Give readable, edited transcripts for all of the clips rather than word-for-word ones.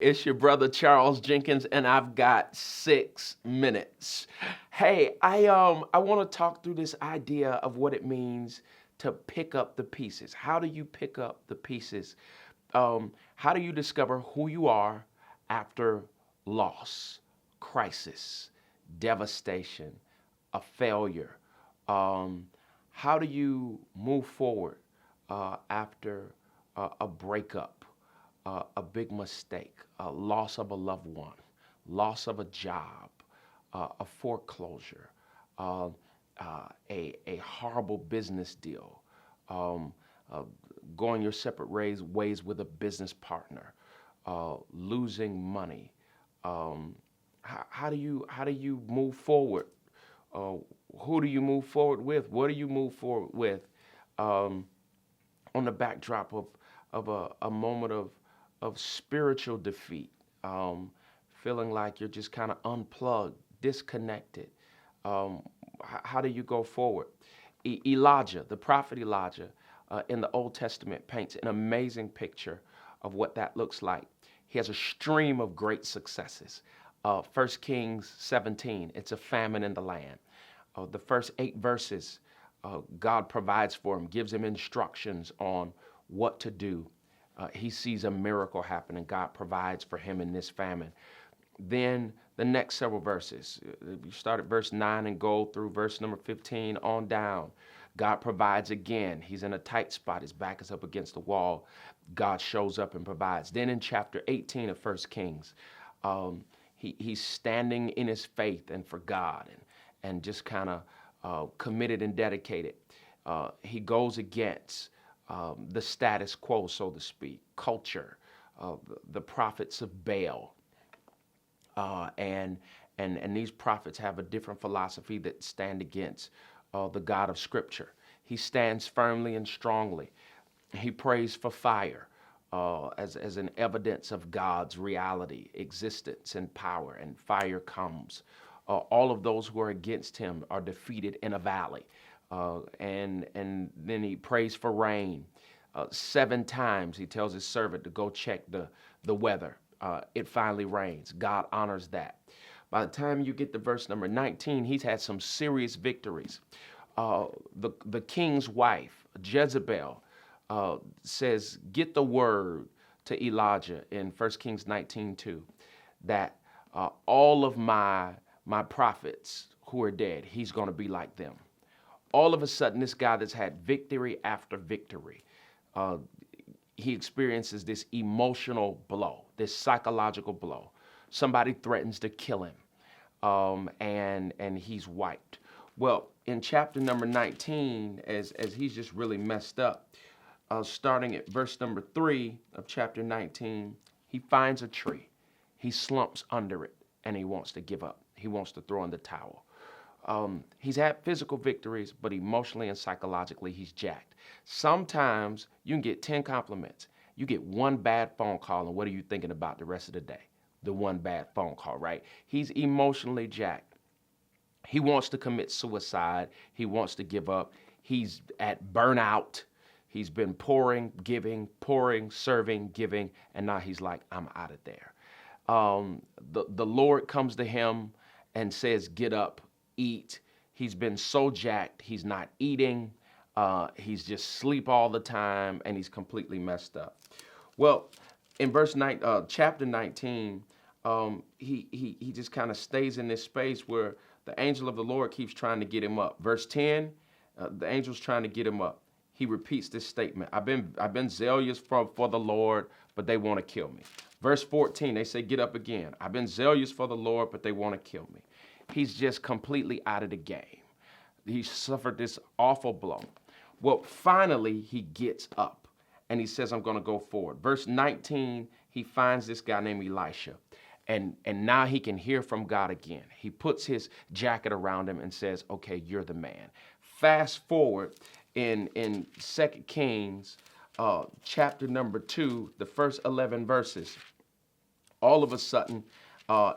It's your brother Charles Jenkins, and I've got 6 minutes. Hey, I want to talk through this idea of what it means to pick up the pieces. How do you pick up the pieces? How do you discover who you are after loss, crisis, devastation, a failure? Um, how do you move forward after a breakup? A big mistake, a loss of a loved one, loss of a job, a foreclosure, uh, a horrible business deal, um, uh, going your separate ways with a business partner, losing money. Um, how do you move forward? Uh, who do you move forward with? What do you move forward with? Um, on the backdrop of a moment of spiritual defeat, feeling like you're just kind of unplugged, disconnected. How do you go forward? Elijah, the prophet Elijah, in the Old Testament, paints an amazing picture of what that looks like. He has a stream of great successes. 1 Kings 17, it's a famine in the land. The first 8 verses, God provides for him, gives him instructions on what to do. He sees a miracle happen, and God provides for him in this famine. Then the next several verses, you start at verse 9 and go through verse number 15 on down. God provides again. He's in a tight spot. His back is up against the wall. God shows up and provides. Then in chapter 18 of First Kings, he's standing in his faith and for God, and just kind of committed and dedicated. He goes against the status quo, so to speak, culture, the prophets of Baal, uh, and and these prophets have a different philosophy that stand against the God of Scripture. He stands firmly and strongly. He prays for fire as an evidence of God's reality, existence, and power, and fire comes. All of those who are against him are defeated in a valley. And then he prays for rain. 7 times he tells his servant to go check the weather. It finally rains. God honors that. By the time you get to verse number 19, he's had some serious victories. The king's wife, Jezebel, says, get the word to Elijah in 1 Kings 19:2, that all of my prophets who are dead, he's going to be like them. All of a sudden, this guy that's had victory after victory, uh, he experiences this emotional blow, this psychological blow. Somebody threatens to kill him, and he's wiped. Well, in chapter number 19, as he's just really messed up, starting at verse number 3 of chapter 19, he finds a tree. He slumps under it, and he wants to give up. He wants to throw in the towel. He's had physical victories, but emotionally and psychologically, he's jacked. Sometimes you can get 10 compliments. You get one bad phone call, and what are you thinking about the rest of the day? The one bad phone call, right? He's emotionally jacked. He wants to commit suicide. He wants to give up. He's at burnout. He's been pouring, serving, giving, and now he's like, I'm out of there. The Lord comes to him and says, get up, eat. He's been so jacked, he's not eating. He's just sleep all the time, and he's completely messed up. Well, in chapter 19, he just kind of stays in this space where the angel of the Lord keeps trying to get him up. Verse 10, the angel's trying to get him up. He repeats this statement. I've been zealous for the Lord, but they want to kill me. Verse 14, they say, get up again. I've been zealous for the Lord, but they want to kill me. He's just completely out of the game. He suffered this awful blow. Well, finally, he gets up and he says, I'm going to go forward. Verse 19, he finds this guy named Elisha. And now he can hear from God again. He puts his jacket around him and says, okay, you're the man. Fast forward in 2 Kings chapter number 2, the first 11 verses. All of a sudden,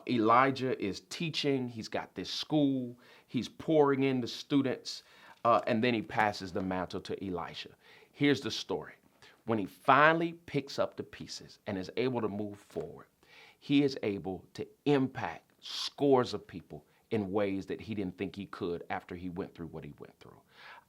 Elijah is teaching. He's got this school. He's pouring in the students. And then he passes the mantle to Elisha. Here's the story. When he finally picks up the pieces and is able to move forward, he is able to impact scores of people in ways that he didn't think he could after he went through what he went through.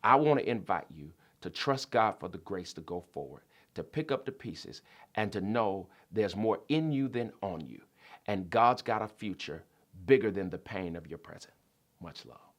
I want to invite you to trust God for the grace to go forward, to pick up the pieces, and to know there's more in you than on you. And God's got a future bigger than the pain of your present. Much love.